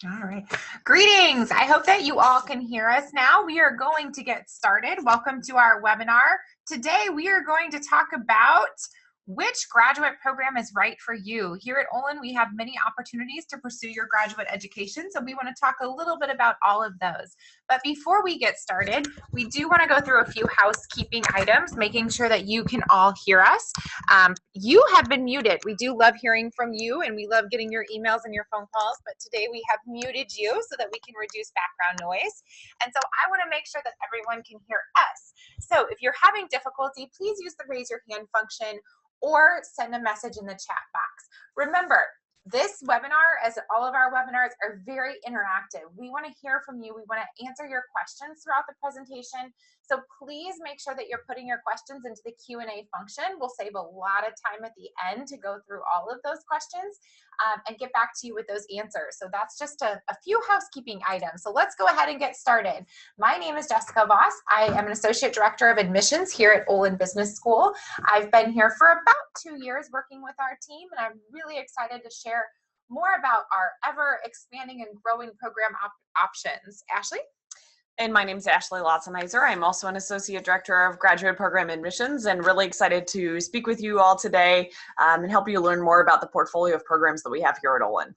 All right. Greetings. I hope that you all can hear us now. We are going to get started. Welcome to our webinar. Today, we are going to talk about which graduate program is right for you. Here at Olin, we have many opportunities to pursue your graduate education, so we want to talk a little bit about all of those. But before we get started, we do want to go through a few housekeeping items, making sure that you can all hear us. You have been muted. We do love hearing from you, and we love getting your emails and your phone calls, but today we have muted you so that we can reduce background noise. And so I want to make sure that everyone can hear us. So if you're having difficulty, please use the raise your hand function or send a message in the chat box. Remember, this webinar, as all of our webinars, are very interactive. We want to hear from you. We want to answer your questions throughout the presentation. So please make sure that you're putting your questions into the Q&A function. We'll save a lot of time at the end to go through all of those questions and get back to you with those answers. So that's just a few housekeeping items. So let's go ahead and get started. My name is Jessica Voss. I am an Associate Director of Admissions here at Olin Business School. I've been here for about 2 years working with our team, and I'm really excited to share more about our ever expanding and growing program options. Ashley? And my name is Ashley Lotzenheiser. I'm also an Associate Director of Graduate Program Admissions and really excited to speak with you all today and help you learn more about the portfolio of programs that we have here at Olin.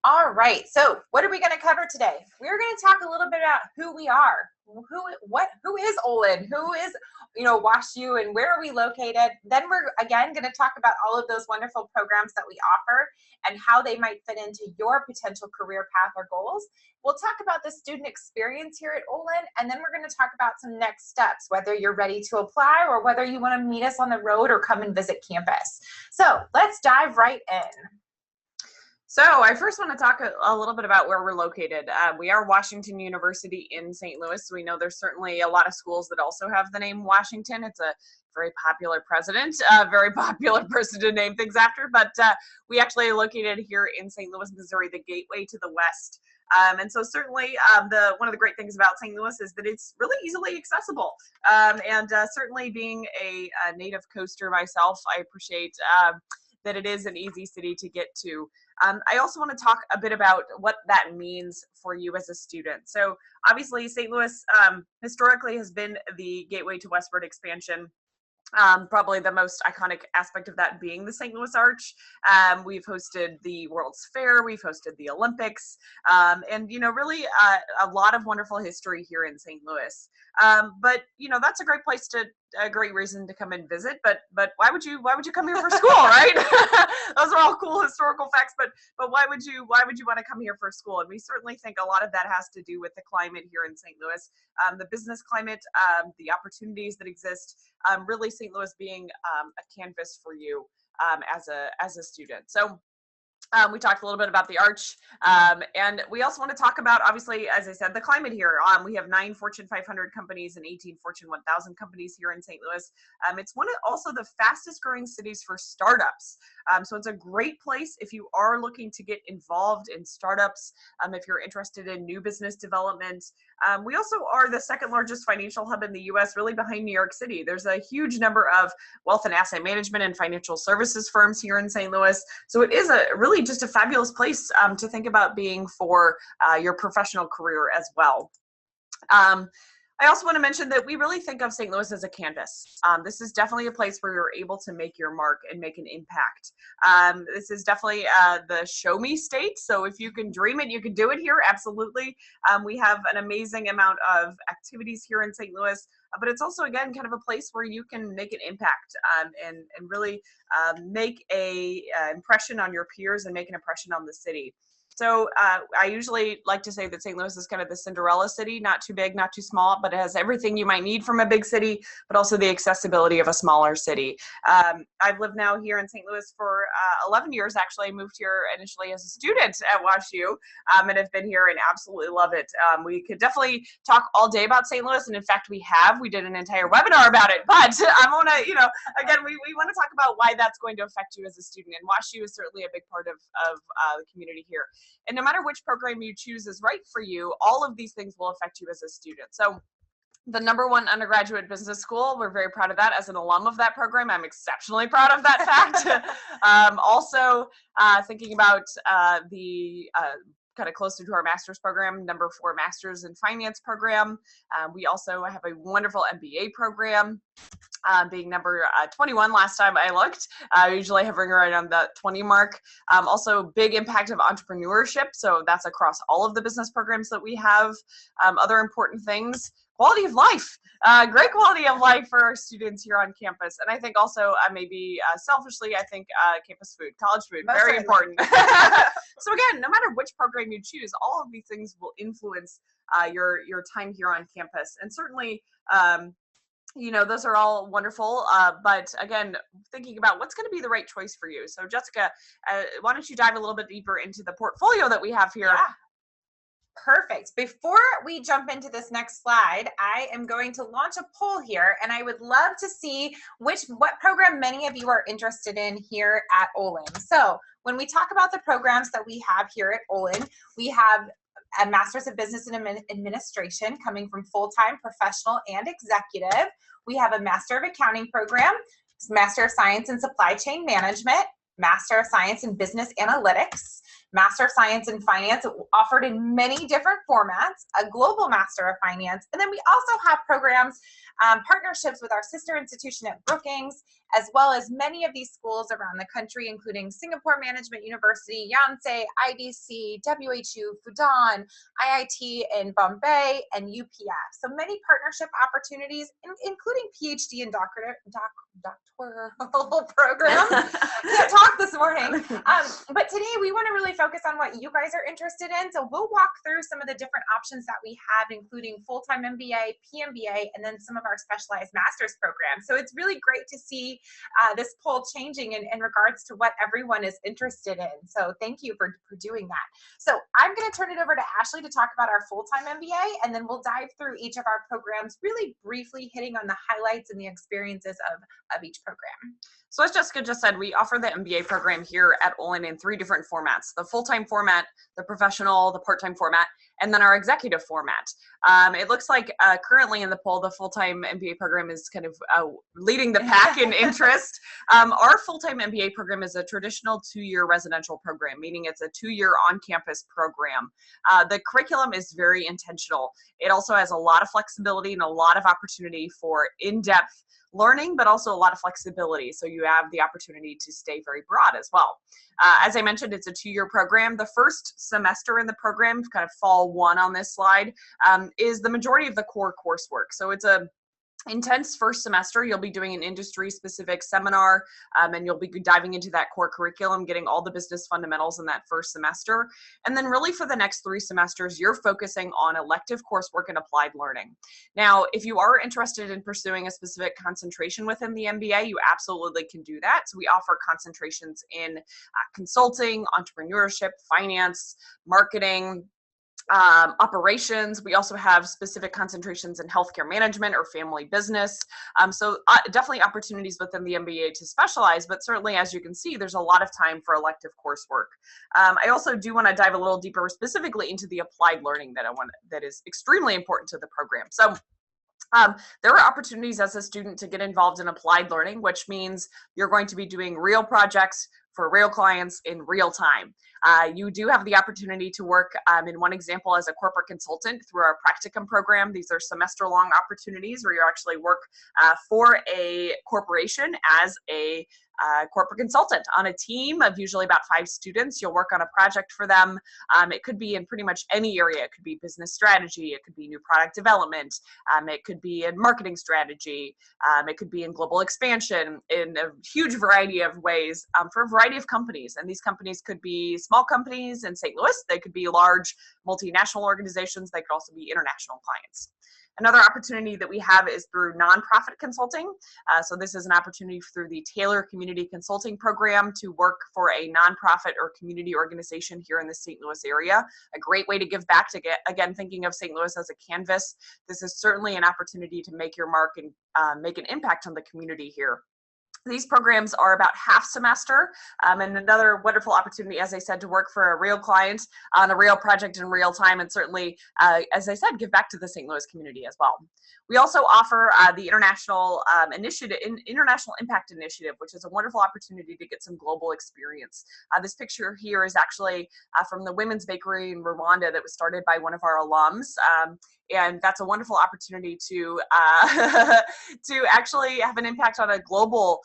All right, so what are we going to cover today? We're going to talk a little bit about who we are, who is Olin, who is, WashU, and where are we located. Then we're again going to talk about all of those wonderful programs that we offer and how they might fit into your potential career path or goals. We'll talk about the student experience here at Olin, and then we're going to talk about some next steps, whether you're ready to apply or whether you want to meet us on the road or come and visit campus. So let's dive right in. So I first want to talk a little bit about where we're located. We are Washington University in St. Louis. We know there's certainly a lot of schools that also have the name Washington. It's a very popular president, a very popular person to name things after, but we actually are located here in St. Louis, Missouri, the gateway to the West. And so certainly one of the great things about St. Louis is that it's really easily accessible. And certainly being a native coaster myself, I appreciate that it is an easy city to get to. I also want to talk a bit about what that means for you as a student. So obviously St. Louis historically has been the gateway to westward expansion. Probably the most iconic aspect of that being the St. Louis Arch. We've hosted the World's Fair, we've hosted the Olympics, and really a lot of wonderful history here in St. Louis. But that's a great place a great reason to come and visit. But why would you come here for school, right? Those are all cool historical facts. But why would you want to come here for school? And we certainly think a lot of that has to do with the climate here in St. Louis, the business climate, the opportunities that exist. Really, St. Louis being a canvas for you as a student. So we talked a little bit about the Arch, and we also want to talk about, obviously, as I said, the climate here. We have 9 Fortune 500 companies and 18 Fortune 1000 companies here in St. Louis. It's also the fastest growing cities for startups. So it's a great place if you are looking to get involved in startups, if you're interested in new business development. We also are the second largest financial hub in the U.S., really behind New York City. There's a huge number of wealth and asset management and financial services firms here in St. Louis. So it is really just a fabulous place to think about being for your professional career as well. I also want to mention that we really think of St. Louis as a canvas. This is definitely a place where you're able to make your mark and make an impact. This is definitely the show me state. So if you can dream it, you can do it here. Absolutely. We have an amazing amount of activities here in St. Louis, but it's also, again, kind of a place where you can make an impact and really make a impression on your peers and make an impression on the city. So I usually like to say that St. Louis is kind of the Cinderella city, not too big, not too small, but it has everything you might need from a big city, but also the accessibility of a smaller city. I've lived now here in St. Louis for 11 years, actually. I moved here initially as a student at WashU and have been here and absolutely love it. We could definitely talk all day about St. Louis, and in fact, we did an entire webinar about it, but I want to, again, we want to talk about why that's going to affect you as a student, and WashU is certainly a big part of the community here. And no matter which program you choose is right for you, all of these things will affect you as a student. So the #1 undergraduate business school. We're very proud of that. As an alum of that program, I'm exceptionally proud of that fact. Also, thinking about the kind of closer to our master's program, #4 master's in finance program. We also have a wonderful MBA program. Being number 21 last time I looked, usually hovering right on the 20 mark. Also big impact of entrepreneurship, so that's across all of the business programs that we have. Other important things, quality of life, great quality of life for our students here on campus. And I think also maybe selfishly, I think campus food, college food, Most very certainly. important. So again, no matter which program you choose, all of these things will influence your time here on campus. And certainly, those are all wonderful, but again, thinking about what's going to be the right choice for you. So Jessica, why don't you dive a little bit deeper into the portfolio that we have here? Yeah. Perfect. Before we jump into this next slide, I am going to launch a poll here, and I would love to see what program many of you are interested in here at Olin. So when we talk about the programs that we have here at Olin, we have a Master's of Business and Administration coming from full-time, professional, and executive. We have a Master of Accounting program, Master of Science in Supply Chain Management, Master of Science in Business Analytics, Master of Science in Finance, offered in many different formats, a Global Master of Finance, and then we also have programs, partnerships with our sister institution at Brookings, as well as many of these schools around the country, including Singapore Management University, Yonsei, IDC, WHU, Fudan, IIT in Bombay, and UPF. So many partnership opportunities, including PhD and doctoral programs. Can't talk this morning. But today we want to really focus on what you guys are interested in. So we'll walk through some of the different options that we have, including full-time MBA, PMBA, and then some of our specialized master's programs. So it's really great to see this poll changing in regards to what everyone is interested in. So thank you for doing that. So I'm going to turn it over to Ashley to talk about our full-time MBA, and then we'll dive through each of our programs, really briefly hitting on the highlights and the experiences of each program. So as Jessica just said, we offer the MBA program here at Olin in 3 different formats: the full-time format, the professional, the part-time format, and then our executive format. It looks like currently in the poll, the full-time MBA program is kind of leading the pack in interest. Our full-time MBA program is a traditional 2-year residential program, meaning it's a 2-year on-campus program. The curriculum is very intentional. It also has a lot of flexibility and a lot of opportunity for in-depth learning, but also a lot of flexibility. So you have the opportunity to stay very broad as well. As I mentioned, it's a 2-year program. The first semester in the program, kind of fall 1 on this slide, is the majority of the core coursework. So it's a intense first semester. You'll be doing an industry-specific seminar, and you'll be diving into that core curriculum, getting all the business fundamentals in that first semester. And then really for the next 3 semesters, you're focusing on elective coursework and applied learning. Now, if you are interested in pursuing a specific concentration within the MBA, you absolutely can do that. So we offer concentrations in consulting, entrepreneurship, finance, marketing, operations. We also have specific concentrations in healthcare management or family business. So definitely opportunities within the MBA to specialize, but certainly, as you can see, there's a lot of time for elective coursework. I also do want to dive a little deeper specifically into the applied learning that is extremely important to the program. So there are opportunities as a student to get involved in applied learning, which means you're going to be doing real projects for real clients in real time. You do have the opportunity to work, in one example, as a corporate consultant through our practicum program. These are semester-long opportunities where you actually work for a corporation as a corporate consultant on a team of usually about 5 students. You'll work on a project for them. It could be in pretty much any area. It could be business strategy. It could be new product development. It could be in marketing strategy. It could be in global expansion in a huge variety of ways for a variety of companies. And these companies could be small companies in St. Louis. They could be large multinational organizations. They could also be international clients. Another opportunity that we have is through nonprofit consulting. So this is an opportunity through the Taylor Community Consulting Program to work for a nonprofit or community organization here in the St. Louis area. A great way to give back, to get, again, thinking of St. Louis as a canvas. This is certainly an opportunity to make your mark and make an impact on the community here. These programs are about half semester, and another wonderful opportunity, as I said, to work for a real client on a real project in real time, and certainly, as I said, give back to the St. Louis community as well. We also offer the International International Impact Initiative, which is a wonderful opportunity to get some global experience. This picture here is actually from the Women's Bakery in Rwanda that was started by one of our alums. And that's a wonderful opportunity to to actually have an impact on a global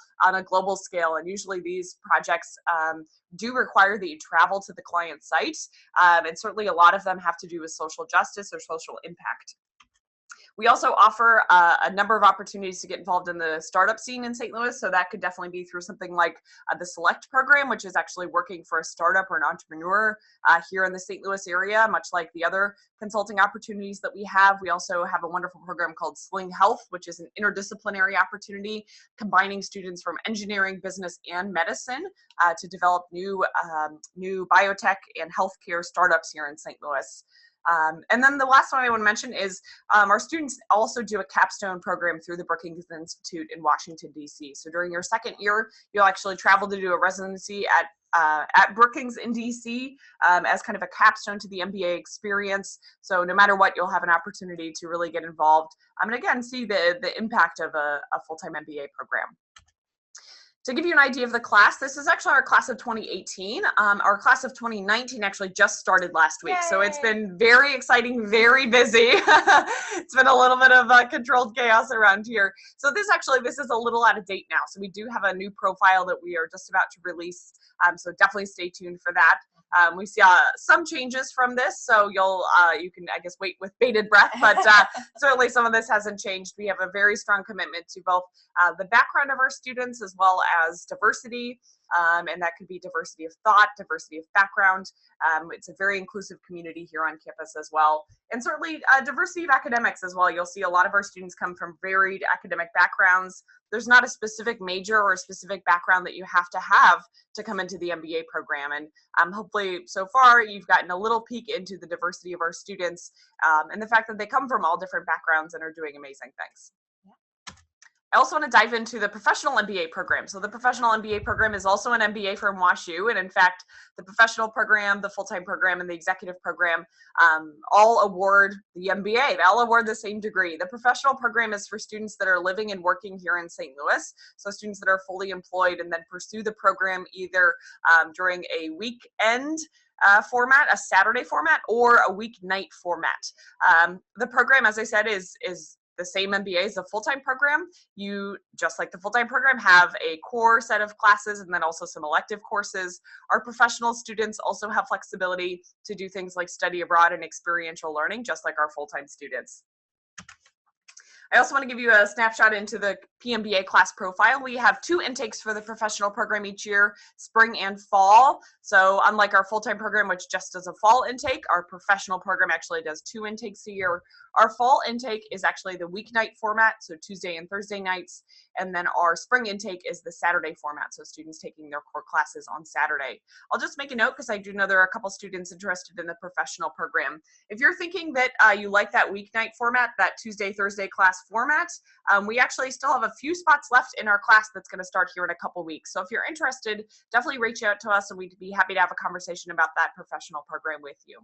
scale. And usually these projects do require that you travel to the client site, and certainly a lot of them have to do with social justice or social impact. We also offer a number of opportunities to get involved in the startup scene in St. Louis. So that could definitely be through something like the Select program, which is actually working for a startup or an entrepreneur here in the St. Louis area, much like the other consulting opportunities that we have. We also have a wonderful program called Sling Health, which is an interdisciplinary opportunity combining students from engineering, business, and medicine to develop new biotech and healthcare startups here in St. Louis. And then the last one I want to mention is our students also do a capstone program through the Brookings Institute in Washington, D.C. So during your second year, you'll actually travel to do a residency at Brookings in D.C. As kind of a capstone to the MBA experience. So no matter what, you'll have an opportunity to really get involved and again, see the impact of a full-time MBA program. To give you an idea of the class, this is actually our class of 2018. Our class of 2019 actually just started last week. Yay. So it's been very exciting, very busy. It's been a little bit of controlled chaos around here. So this is a little out of date now. So we do have a new profile that we are just about to release. So definitely stay tuned for that. We see some changes from this, so you can, I guess, wait with bated breath, but certainly some of this hasn't changed. We have a very strong commitment to both the background of our students as well as diversity, and that could be diversity of thought, diversity of background. It's a very inclusive community here on campus as well, and certainly diversity of academics as well. You'll see a lot of our students come from varied academic backgrounds. There's not a specific major or a specific background that you have to come into the MBA program, and hopefully so far you've gotten a little peek into the diversity of our students and the fact that they come from all different backgrounds and are doing amazing things. I also want to dive into the professional MBA program. So the professional MBA program is also an MBA from WashU, and in fact, the professional program, the full-time program, and the executive program all award the MBA. They all award the same degree. The professional program is for students that are living and working here in St. Louis, so students that are fully employed and then pursue the program either during a weekend format, a Saturday format, or a weeknight format. The program, as I said, is the same MBA as the full-time program. You, just like the full-time program, have a core set of classes and then also some elective courses. Our professional students also have flexibility to do things like study abroad and experiential learning, just like our full-time students. I also want to give you a snapshot into the PMBA class profile. We have 2 intakes for the professional program each year, spring and fall. So unlike our full-time program, which just does a fall intake, our professional program actually does 2 intakes a year. Our fall intake is actually the weeknight format, so Tuesday and Thursday nights. And then our spring intake is the Saturday format, so students taking their core classes on Saturday. I'll just make a note because I do know there are a couple students interested in the professional program. If you're thinking that you like that weeknight format, that Tuesday, Thursday class format, we actually still have a few spots left in our class that's going to start here in a couple weeks. So if you're interested, definitely reach out to us and we'd be happy to have a conversation about that professional program with you.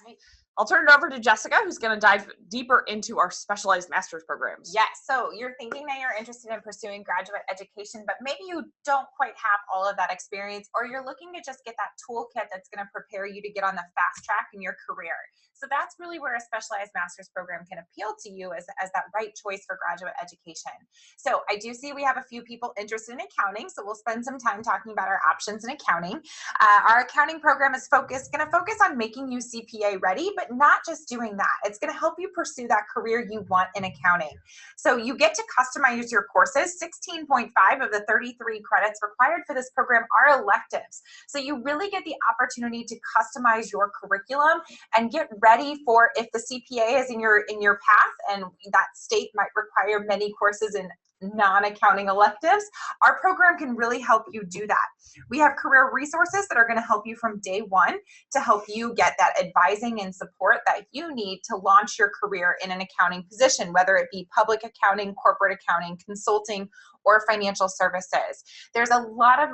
Great. I'll turn it over to Jessica, who's going to dive deeper into our specialized master's programs. Yes, so you're thinking that you're interested in pursuing graduate education, but maybe you don't quite have all of that experience, or you're looking to just get that toolkit that's going to prepare you to get on the fast track in your career. So that's really where a specialized master's program can appeal to you as that right choice for graduate education. So I do see we have a few people interested in accounting, so we'll spend some time talking about our options in accounting. Our accounting program is going to focus on making you CPA ready, but not just doing that. It's going to help you pursue that career you want in accounting. So you get to customize your courses. 16.5 of the 33 credits required for this program are electives. So you really get the opportunity to customize your curriculum and get ready for if the CPA is in your path, and that state might require many courses in non-accounting electives. Our program can really help you do that. We have career resources that are going to help you from day one to help you get that advising and support that you need to launch your career in an accounting position, whether it be public accounting, corporate accounting, consulting, or financial services. There's a lot of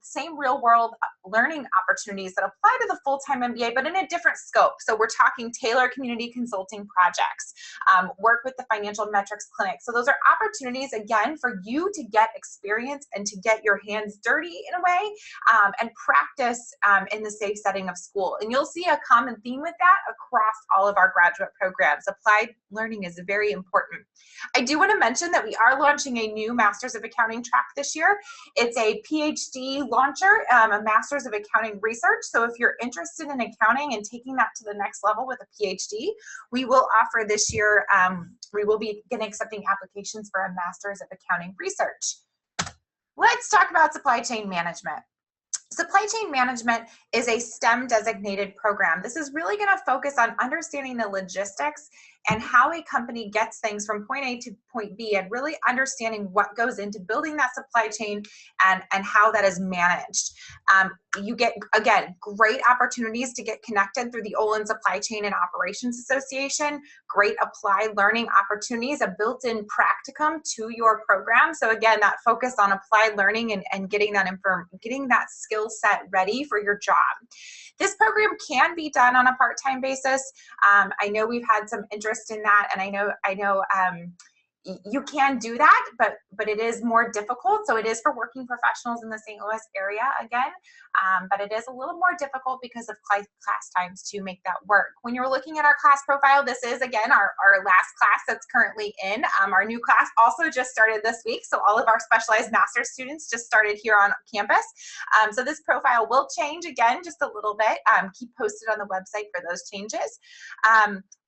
same real world learning opportunities that apply to the full-time MBA, but in a different scope. So we're talking tailored community consulting projects, work with the financial metrics clinic. So those are opportunities, again, for you to get experience and to get your hands dirty in a way, and practice in the safe setting of school. And you'll see a common theme with that across all of our graduate programs. Applied learning is very important. I do want to mention that we are launching a new Masters of Accounting track this year. It's a PhD launcher, a Masters of Accounting Research. So if you're interested in accounting and taking that to the next level with a PhD, we will offer this year, we will be accepting applications for a Masters of Accounting Research. Let's talk about supply chain management. Supply chain management is a STEM designated program. This is really going to focus on understanding the logistics and how a company gets things from point A to point B, and really understanding what goes into building that supply chain and how that is managed. You get, again, great opportunities to get connected through the Olin Supply Chain and Operations Association, great applied learning opportunities, a built-in practicum to your program. So again, that focus on applied learning and getting that skill set ready for your job. This program can be done on a part-time basis. I know we've had some interest in that, and I know you can do that, but it is more difficult. So it is for working professionals in the St. Louis area again, but it is a little more difficult because of class times to make that work. When you're looking at our class profile, this is again our last class that's currently in. Our new class also just started this week, so all of our specialized master's students just started here on campus. So this profile will change again just a little bit. Keep posted on the website for those changes.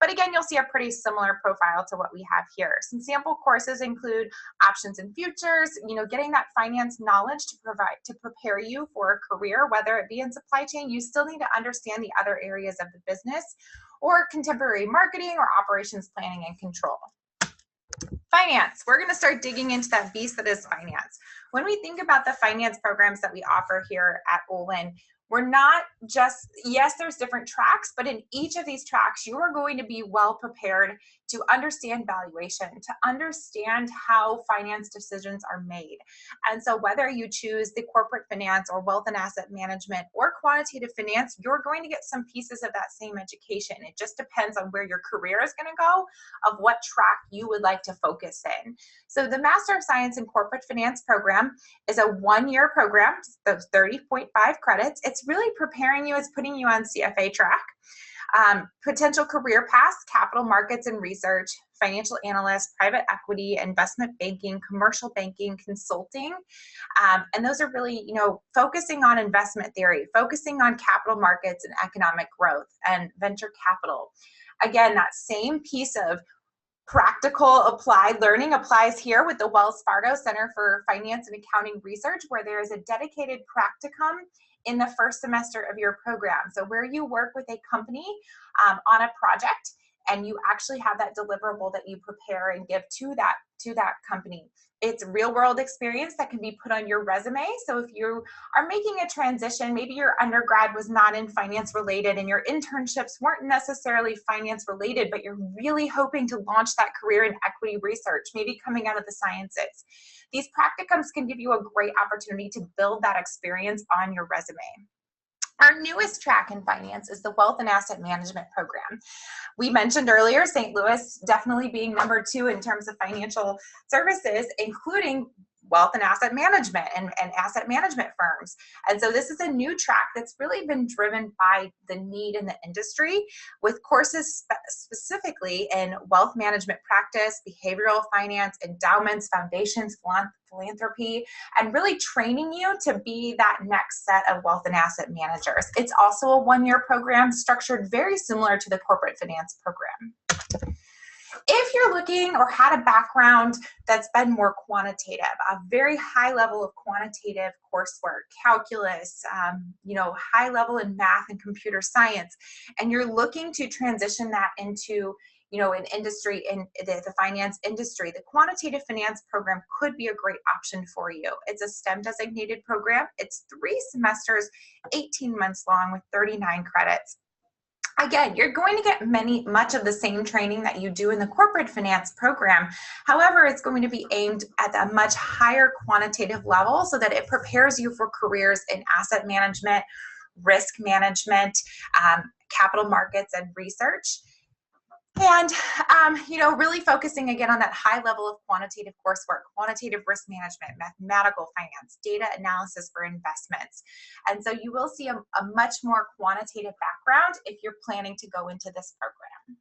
But again, you'll see a pretty similar profile to what we have here. Some sample courses include options and futures, getting that finance knowledge to prepare you for a career, whether it be in supply chain. You still need to understand the other areas of the business, or contemporary marketing, or operations planning and control. Finance. We're going to start digging into that beast that is finance. When we think about the finance programs that we offer here at Olin, we're not just, yes, there's different tracks, but in each of these tracks, you are going to be well prepared to understand valuation, to understand how finance decisions are made. And so whether you choose the corporate finance or wealth and asset management or quantitative finance, you're going to get some pieces of that same education. It just depends on where your career is going to go, of what track you would like to focus in. So the Master of Science in Corporate Finance program is a one-year program, those 30.5 credits. It's really preparing you, it's putting you on CFA track. Potential career paths: capital markets and research, financial analyst, private equity, investment banking, commercial banking, consulting. And those are really, focusing on investment theory, focusing on capital markets and economic growth and venture capital. Again, that same piece of practical applied learning applies here with the Wells Fargo Center for Finance and Accounting Research, where there is a dedicated practicum in the first semester of your program. So where you work with a company on a project, and you actually have that deliverable that you prepare and give to that company. It's real world experience that can be put on your resume. So if you are making a transition, maybe your undergrad was not in finance related and your internships weren't necessarily finance related, but you're really hoping to launch that career in equity research, maybe coming out of the sciences. These practicums can give you a great opportunity to build that experience on your resume. Our newest track in finance is the Wealth and Asset Management program. We mentioned earlier St. Louis definitely being number 2 in terms of financial services, including wealth and asset management and asset management firms. And so this is a new track that's really been driven by the need in the industry, with courses specifically in wealth management practice, behavioral finance, endowments, foundations, philanthropy, and really training you to be that next set of wealth and asset managers. It's also a one-year program structured very similar to the corporate finance program. If you're looking or had a background that's been more quantitative, a very high level of quantitative coursework, calculus, high level in math and computer science, and you're looking to transition that into an industry, in the finance industry, the quantitative finance program could be a great option for you. It's a STEM designated program. It's 3 semesters, 18 months long with 39 credits. Again, you're going to get much of the same training that you do in the corporate finance program. However, it's going to be aimed at a much higher quantitative level so that it prepares you for careers in asset management, risk management, capital markets, and research. And, really focusing again on that high level of quantitative coursework, quantitative risk management, mathematical finance, data analysis for investments. And so you will see a much more quantitative background if you're planning to go into this program.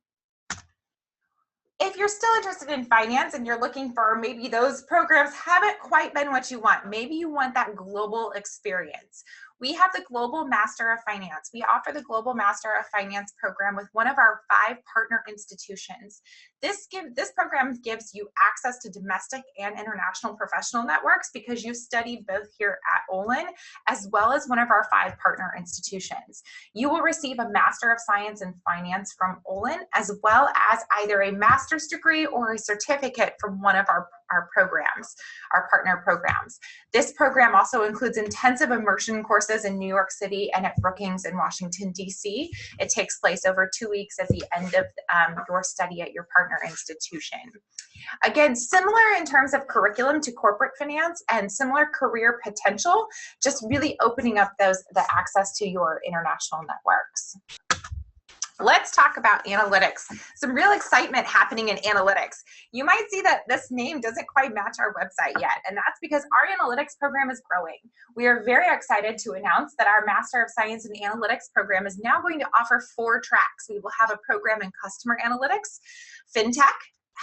If you're still interested in finance and you're looking for maybe those programs haven't quite been what you want, maybe you want that global experience. We have the Global Master of Finance. We offer the Global Master of Finance program with one of our 5 partner institutions. This program gives you access to domestic and international professional networks because you studied both here at Olin as well as one of our 5 partner institutions. You will receive a Master of Science in Finance from Olin as well as either a master's degree or a certificate from one of our programs, our partner programs. This program also includes intensive immersion courses in New York City and at Brookings in Washington, D.C. It takes place over 2 weeks at the end of your study at your partner institution. Again, similar in terms of curriculum to corporate finance and similar career potential, just really opening up the access to your international networks. Let's talk about analytics. Some real excitement happening in analytics. You might see that this name doesn't quite match our website yet, and that's because our analytics program is growing. We are very excited to announce that our Master of Science in Analytics program is now going to offer 4 tracks. We will have a program in customer analytics, fintech,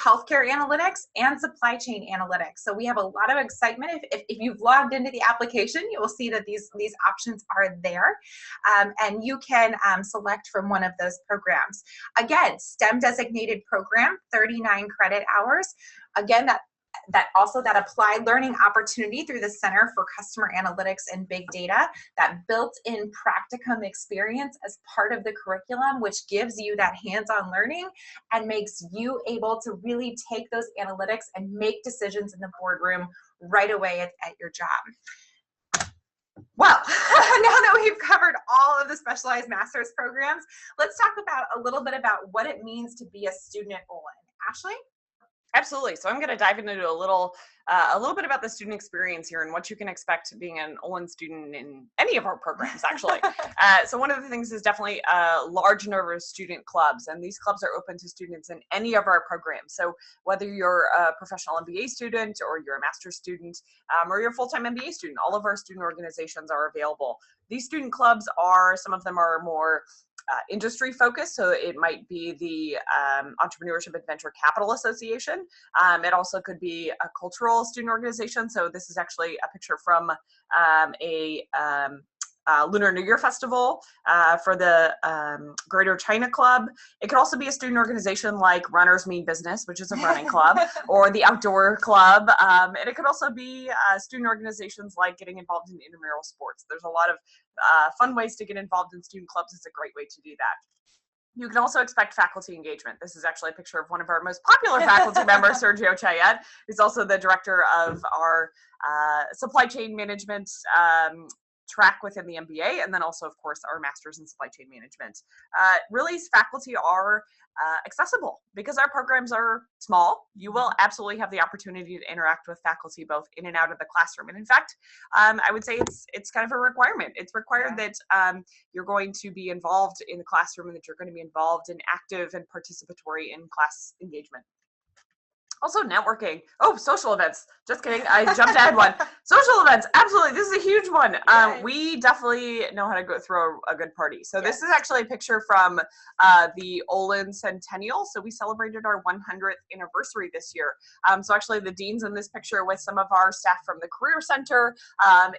healthcare analytics, and supply chain analytics. So we have a lot of excitement. If you've logged into the application, you will see that these options are there, and you can select from one of those programs. Again, STEM designated program, 39 credit hours. Again, that applied learning opportunity through the Center for Customer Analytics and Big Data, that built-in practicum experience as part of the curriculum, which gives you that hands-on learning and makes you able to really take those analytics and make decisions in the boardroom right away at your job. Well, now that we've covered all of the specialized master's programs, let's talk about a little bit about what it means to be a student at Olin. Ashley? Absolutely. So I'm going to dive into a little bit about the student experience here and what you can expect being an Olin student in any of our programs, actually. So one of the things is definitely a large number of student clubs, and these clubs are open to students in any of our programs. So whether you're a professional MBA student or you're a master's student or you're a full-time MBA student, all of our student organizations are available. These student clubs some of them are more industry focused, so it might be the Entrepreneurship and Venture Capital Association. It also could be a cultural student organization. So this is actually a picture from a Lunar New Year Festival for the Greater China Club. It could also be a student organization like Runners Mean Business, which is a running club, or the Outdoor Club. And it could also be student organizations like getting involved in intramural sports. There's a lot of fun ways to get involved in student clubs. It's a great way to do that. You can also expect faculty engagement. This is actually a picture of one of our most popular faculty members, Sergio Chayet, who's also the director of our supply chain management track within the MBA, and then also, of course, our master's in supply chain management. Really, faculty are accessible because our programs are small. You will absolutely have the opportunity to interact with faculty both in and out of the classroom. And in fact, I would say it's kind of a requirement. It's required that you're going to be involved in the classroom and that you're going to be involved in active and participatory in class engagement. Also networking. Oh, social events. Just kidding. I jumped ahead one. Social events. Absolutely. This is a huge one. We definitely know how to go throw a good party. So this is actually a picture from the Olin Centennial. So we celebrated our 100th anniversary this year. So actually the dean's in this picture with some of our staff from the Career Center.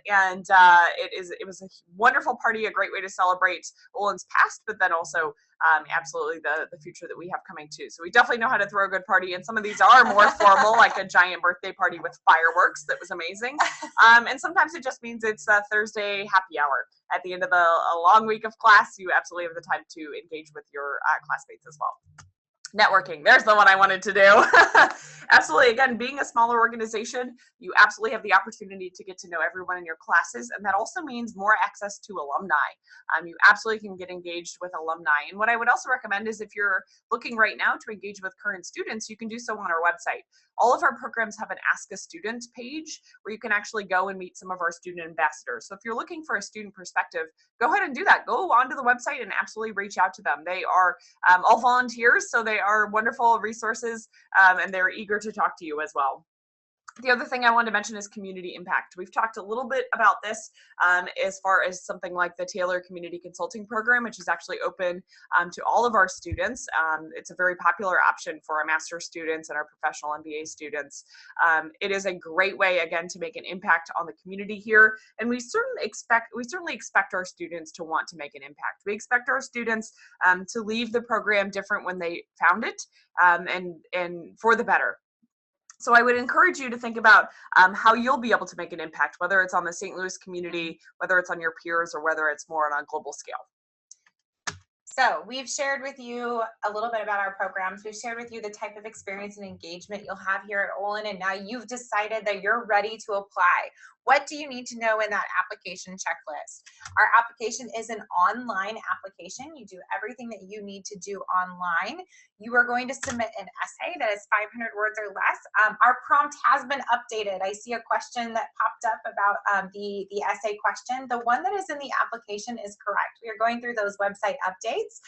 It was a wonderful party, a great way to celebrate Olin's past, but then also absolutely the future that we have coming too. So we definitely know how to throw a good party, and some of these are more formal, like a giant birthday party with fireworks that was amazing. And sometimes it just means it's a Thursday happy hour at the end of a long week of class. You absolutely have the time to engage with your classmates as well. Networking, there's the one I wanted to do. Absolutely. Again, being a smaller organization, you absolutely have the opportunity to get to know everyone in your classes, and that also means more access to alumni. You absolutely can get engaged with alumni. And what I would also recommend is if you're looking right now to engage with current students, you can do so on our website. All of our programs have an Ask a Student page where you can actually go and meet some of our student ambassadors. So if you're looking for a student perspective, go ahead and do that. Go onto the website and absolutely reach out to them. They are all volunteers, so they are wonderful resources, and they're eager to talk to you as well. The other thing I wanted to mention is community impact. We've talked a little bit about this as far as something like the Taylor Community Consulting Program, which is actually open to all of our students. It's a very popular option for our master's students and our professional MBA students. It is a great way, again, to make an impact on the community here, and we certainly expect our students to want to make an impact. We expect our students to leave the program different when they found it, and for the better. So I would encourage you to think about how you'll be able to make an impact, whether it's on the St. Louis community, whether it's on your peers, or whether it's more on a global scale. So we've shared with you a little bit about our programs. We've shared with you the type of experience and engagement you'll have here at Olin, and now you've decided that you're ready to apply. What do you need to know in that application checklist? Our application is an online application. You do everything that you need to do online. You are going to submit an essay that is 500 words or less. Our prompt has been updated. I see a question that popped up about the essay question. The one that is in the application is correct. We are going through those website updates,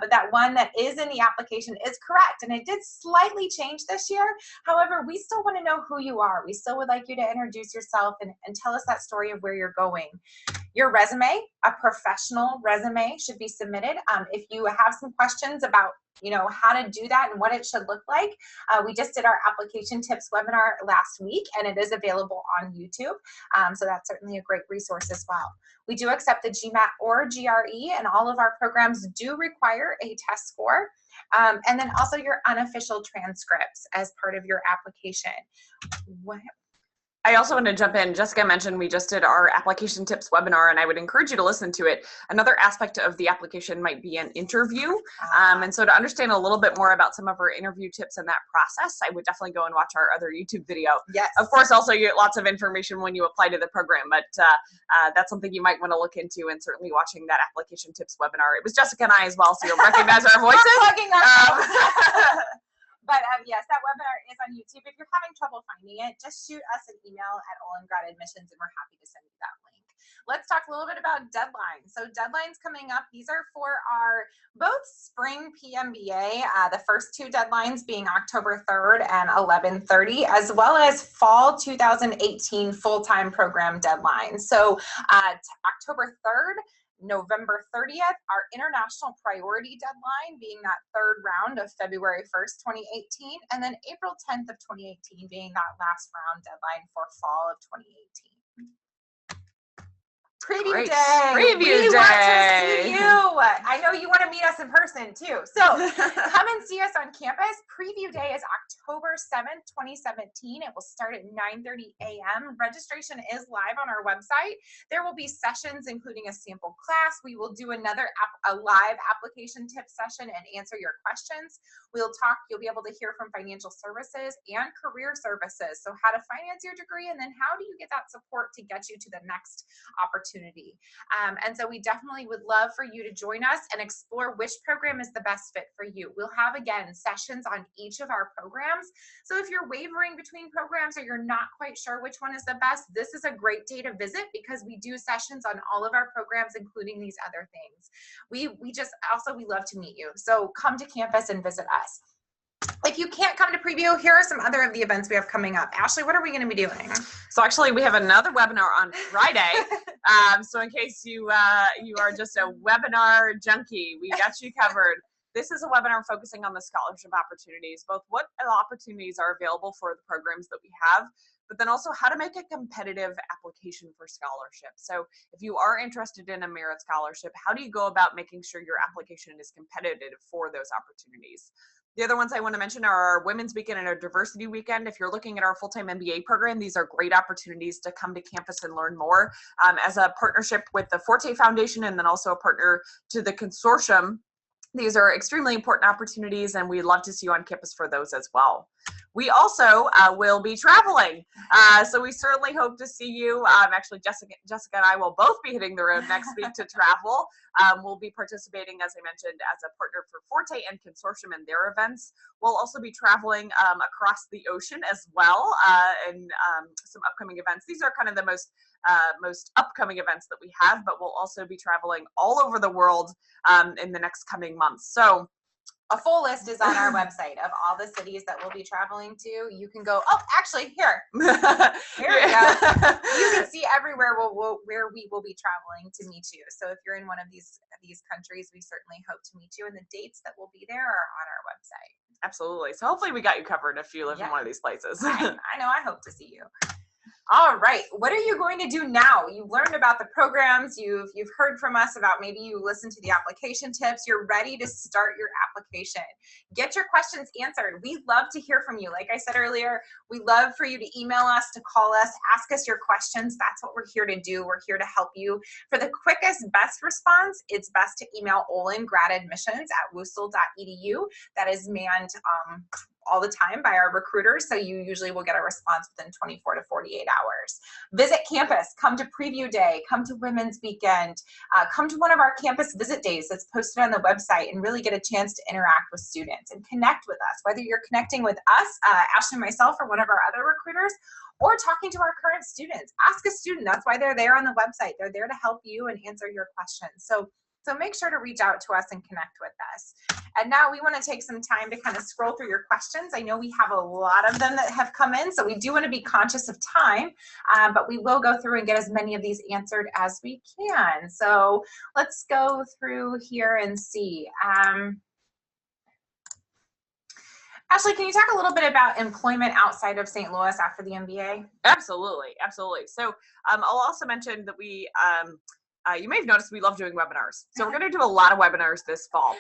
but that one that is in the application is correct. And it did slightly change this year. However, we still want to know who you are. We still would like you to introduce yourself and tell us that story of where you're going. Your resume, a professional resume, should be submitted. If you have some questions about how to do that and what it should look like, we just did our application tips webinar last week, and it is available on YouTube. So that's certainly a great resource as well. We do accept the GMAT or GRE, and all of our programs do require a test score. And then also your unofficial transcripts as part of your application. I also want to jump in. Jessica mentioned we just did our application tips webinar, and I would encourage you to listen to it. Another aspect of the application might be an interview. And so to understand a little bit more about some of our interview tips in that process, I would definitely go and watch our other YouTube video. Yes. Of course, also you get lots of information when you apply to the program, but that's something you might want to look into, and certainly watching that application tips webinar. It was Jessica and I as well, so you'll recognize our voices. But yes, that webinar is on YouTube. If you're having trouble finding it, just shoot us an email at Olin Grad Admissions, and we're happy to send you that link. Let's talk a little bit about deadlines. So deadlines coming up, these are for our both spring PMBA, the first two deadlines being October 3rd and 11/30, as well as fall 2018 full-time program deadlines. So October 3rd, November 30th, our international priority deadline being that third round of February 1st, 2018, and then April 10th of 2018 being that last round deadline for fall of 2018. Preview day. Preview we day. want to see you. I know you want to meet us in person too. So come and see us on campus. Preview day is October 7th, 2017. It will start at 9:30 a.m. Registration is live on our website. There will be sessions including a sample class. We will do a live application tip session and answer your questions. We'll talk, you'll be able to hear from financial services and career services. So how to finance your degree, and then how do you get that support to get you to the next opportunity. And so we definitely would love for you to join us and explore which program is the best fit for you. We'll have, again, sessions on each of our programs. So if you're wavering between programs or you're not quite sure which one is the best, this is a great day to visit because we do sessions on all of our programs, including these other things. We love to meet you. So come to campus and visit us. If you can't come to preview, here are some other of the events we have coming up. Ashley, what are we going to be doing? So actually, we have another webinar on Friday. So in case you are just a webinar junkie, we got you covered. This is a webinar focusing on the scholarship opportunities, both what opportunities are available for the programs that we have, but then also how to make a competitive application for scholarship. So if you are interested in a merit scholarship, how do you go about making sure your application is competitive for those opportunities? The other ones I want to mention are our Women's Weekend and our Diversity Weekend. If you're looking at our full-time MBA program, these are great opportunities to come to campus and learn more. As a partnership with the Forte Foundation, and then also a partner to the consortium These are extremely important opportunities, and we'd love to see you on campus for those as well. We also will be traveling, so we certainly hope to see you. Actually, Jessica and I will both be hitting the road next week to travel. We'll be participating, as I mentioned, as a partner for Forte and Consortium in their events. We'll also be traveling across the ocean as well, in some upcoming events. These are kind of the most upcoming events that we have, but we'll also be traveling all over the world in the next coming months. So a full list is on our website of all the cities that we'll be traveling to. You can go, oh, actually, here we go. You can see everywhere where we will be traveling to meet you. So if you're in one of these countries, we certainly hope to meet you, and the dates that will be there are on our website. Absolutely. So hopefully we got you covered if you live in one of these places. I know. I hope to see you. All right, what are you going to do now? You've learned about the programs, you've heard from us about, maybe you listened to the application tips, you're ready to start your application. Get your questions answered. We love to hear from you. Like I said earlier, we love for you to email us, to call us, ask us your questions. That's what we're here to do. We're here to help you. For the quickest, best response, it's best to email Olin gradadmissions@wusel.edu. That is manned all the time by our recruiters, so you usually will get a response within 24 to 48 hours. Visit campus, come to preview day, come to Women's Weekend, come to one of our campus visit days that's posted on the website, and really get a chance to interact with students and connect with us, whether you're connecting with us, Ashley and myself, or one of our other recruiters, or talking to our current students. Ask a student. That's why they're there on the website. They're there to help you and answer your questions. So make sure to reach out to us and connect with us. And now we want to take some time to kind of scroll through your questions. I know we have a lot of them that have come in, so we do want to be conscious of time, but we will go through and get as many of these answered as we can. So let's go through here and see. Ashley, can you talk a little bit about employment outside of St. Louis after the MBA? Absolutely, absolutely. So I'll also mention that we, you may have noticed we love doing webinars. So we're going to do a lot of webinars this fall.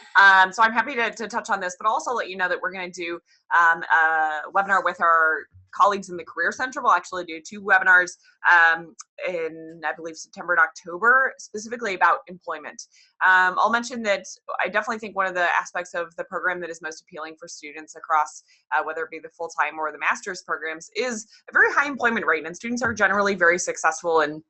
So I'm happy to touch on this, but also let you know that we're going to do a webinar with our colleagues in the Career Center. We'll actually do 2 webinars in, I believe, September and October, specifically about employment. I'll mention that I definitely think one of the aspects of the program that is most appealing for students across, whether it be the full-time or the master's programs, is a very high employment rate, and students are generally very successful in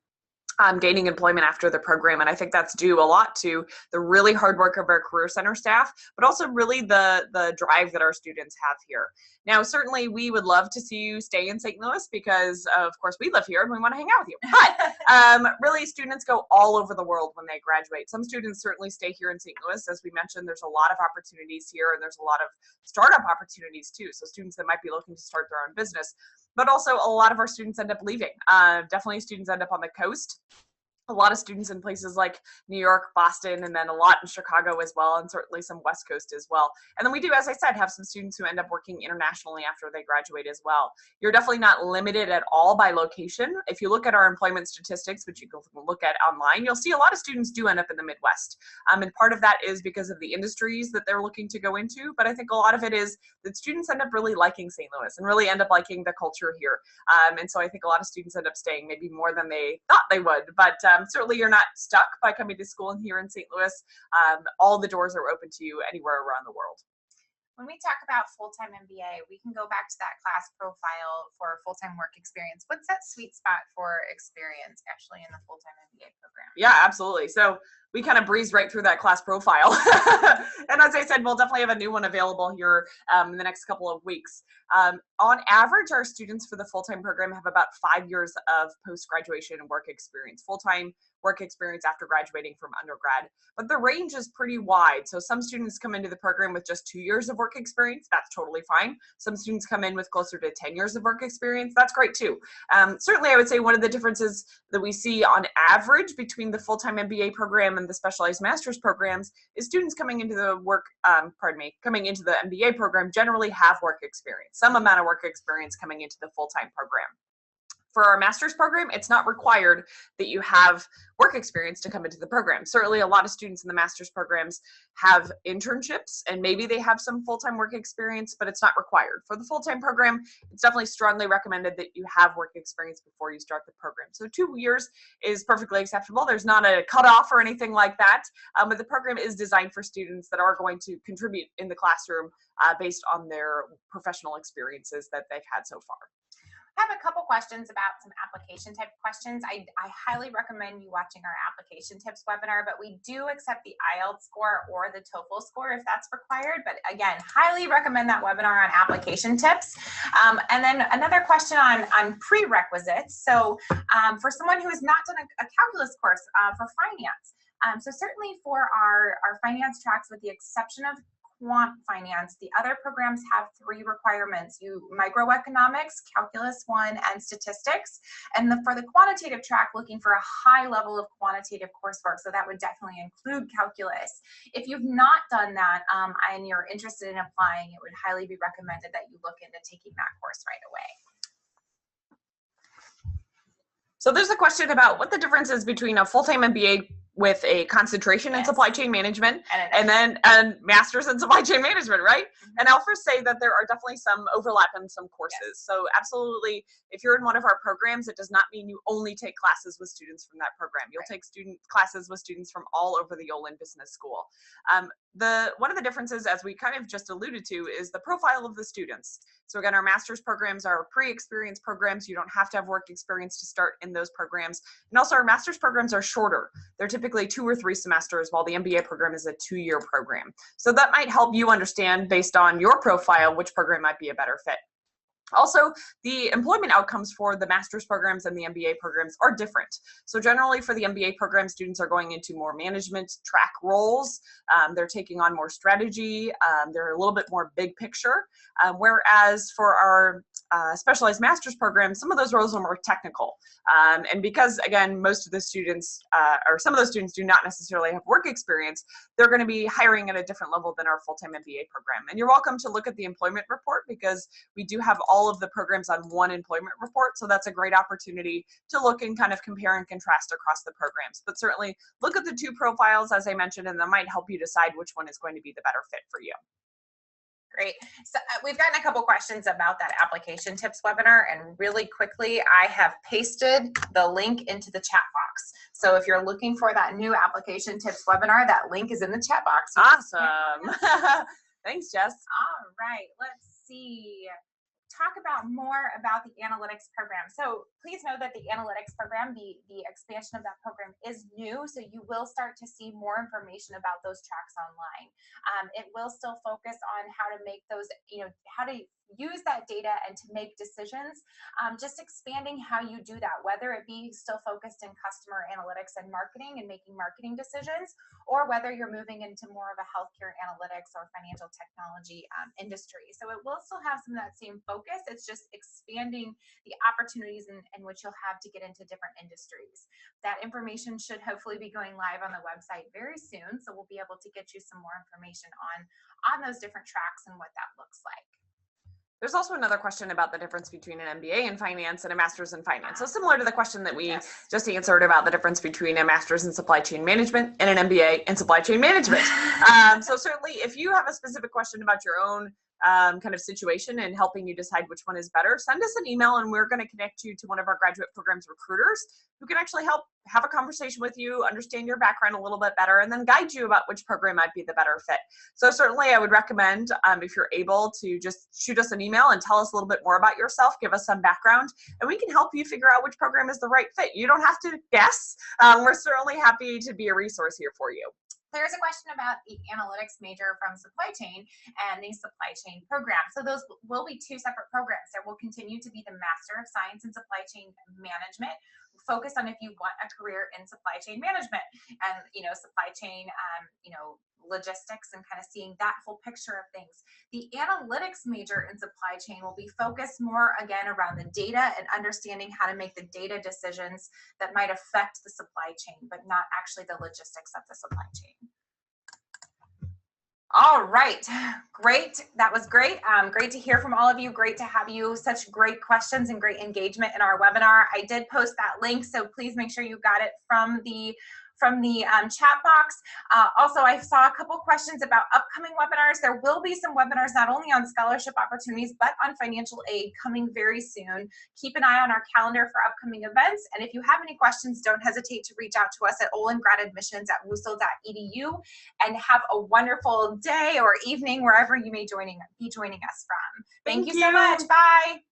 gaining employment after the program. And I think that's due a lot to the really hard work of our Career Center staff, but also really the drive that our students have here. Now, certainly we would love to see you stay in St. Louis because, of course, we live here and we want to hang out with you. But really, students go all over the world when they graduate. Some students certainly stay here in St. Louis. As we mentioned, there's a lot of opportunities here, and there's a lot of startup opportunities too. So students that might be looking to start their own business. But also a lot of our students end up leaving. Definitely students end up on the coast. A lot of students in places like New York, Boston, and then a lot in Chicago as well, and certainly some West Coast as well. And then we do, as I said, have some students who end up working internationally after they graduate as well. You're definitely not limited at all by location. If you look at our employment statistics, which you can look at online, you'll see a lot of students do end up in the Midwest. And part of that is because of the industries that they're looking to go into, but I think a lot of it is that students end up really liking St. Louis and really end up liking the culture here. And so I think a lot of students end up staying maybe more than they thought they would, but certainly you're not stuck by coming to school here in St. Louis. All the doors are open to you anywhere around the world. When we talk about full-time MBA, we can go back to that class profile for full-time work experience. What's that sweet spot for experience actually in the full-time MBA program? Yeah, absolutely. So we kind of breezed right through that class profile. And as I said, we'll definitely have a new one available here in the next couple of weeks. On average, our students for the full-time program have about 5 years of post-graduation work experience, full-time work experience after graduating from undergrad. But the range is pretty wide. So some students come into the program with just 2 years of work experience. That's totally fine. Some students come in with closer to 10 years of work experience. That's great too. Certainly, I would say one of the differences that we see on average between the full-time MBA program and the specialized master's programs is students coming into the coming into the MBA program generally have work experience, some amount of work experience coming into the full-time program. For our master's program, it's not required that you have work experience to come into the program. Certainly a lot of students in the master's programs have internships and maybe they have some full-time work experience, but it's not required. For the full-time program, it's definitely strongly recommended that you have work experience before you start the program. So 2 years is perfectly acceptable. There's not a cutoff or anything like that, but the program is designed for students that are going to contribute in the classroom based on their professional experiences that they've had so far. I have a couple questions about some application type questions. I highly recommend you watching our application tips webinar, but we do accept the IELTS score or the TOEFL score if that's required. But again, highly recommend that webinar on application tips. And then another question on prerequisites. So for someone who has not done a calculus course for finance, so certainly for our finance tracks, with the exception of Quant Finance, the other programs have 3 requirements: microeconomics, calculus 1, and statistics. And for the quantitative track, looking for a high level of quantitative coursework, so that would definitely include calculus. If you've not done that and you're interested in applying, it would highly be recommended that you look into taking that course right away. So there's a question about what the difference is between a full-time MBA with a concentration in supply chain management and then a master's in supply chain management, right? And I'll first say that there are definitely some overlap in some courses. So absolutely, if you're in one of our programs, it does not mean you only take classes with students from that program. You'll take classes with students from all over the Olin Business School. One of the differences, as we kind of just alluded to, is the profile of the students. So again, our master's programs are pre-experience programs. You don't have to have work experience to start in those programs. And also our master's programs are shorter. They're typically 2 or 3 semesters, while the MBA program is a 2-year program. So that might help you understand, based on your profile, which program might be a better fit. Also, the employment outcomes for the master's programs and the MBA programs are different. So generally for the MBA program, students are going into more management track roles. They're taking on more strategy. They're a little bit more big picture. Whereas for our specialized master's program, some of those roles are more technical. And because, again, most of the students, or some of those students do not necessarily have work experience, they're going to be hiring at a different level than our full-time MBA program. And you're welcome to look at the employment report, because we do have all of the programs on one employment report. So that's a great opportunity to look and kind of compare and contrast across the programs. But certainly look at the 2 profiles, as I mentioned, and that might help you decide which one is going to be the better fit for you. Great. So we've gotten a couple questions about that application tips webinar, and really quickly, I have pasted the link into the chat box. So if you're looking for that new application tips webinar, that link is in the chat box. Awesome. Thanks, Jess. All right, let's see. Talk about more about the analytics program. So please know that the analytics program, the expansion of that program is new. So you will start to see more information about those tracks online. It will still focus on how to make those, how to use that data and to make decisions, just expanding how you do that, whether it be still focused in customer analytics and marketing and making marketing decisions, or whether you're moving into more of a healthcare analytics or financial technology industry. So it will still have some of that same focus. It's just expanding the opportunities in which you'll have to get into different industries. That information should hopefully be going live on the website very soon. So we'll be able to get you some more information on those different tracks and what that looks like. There's also another question about the difference between an MBA in finance and a master's in finance. So similar to the question that we just answered about the difference between a master's in supply chain management and an MBA in supply chain management. So certainly if you have a specific question about your own kind of situation and helping you decide which one is better, send us an email and we're going to connect you to one of our graduate programs recruiters who can actually help have a conversation with you, understand your background a little bit better, and then guide you about which program might be the better fit. So certainly I would recommend, if you're able, to just shoot us an email and tell us a little bit more about yourself, give us some background, and we can help you figure out which program is the right fit. You don't have to guess. We're certainly happy to be a resource here for you. There's a question about the analytics major from supply chain and the supply chain program. So those will be 2 separate programs. There will continue to be the Master of Science in Supply Chain Management, focused on if you want a career in supply chain management and, supply chain, logistics, and kind of seeing that whole picture of things. The analytics major in supply chain will be focused more, again, around the data and understanding how to make the data decisions that might affect the supply chain, but not actually the logistics of the supply chain. All right, great. That was great. Great to hear from all of you. Great to have you. Such great questions and great engagement in our webinar. I did post that link, so please make sure you got it from the chat box. Also, I saw a couple questions about upcoming webinars. There will be some webinars not only on scholarship opportunities, but on financial aid coming very soon. Keep an eye on our calendar for upcoming events. And if you have any questions, don't hesitate to reach out to us at olingradadmissions@wusl.edu, and have a wonderful day or evening wherever you may be joining us from. Thank you so much. Bye.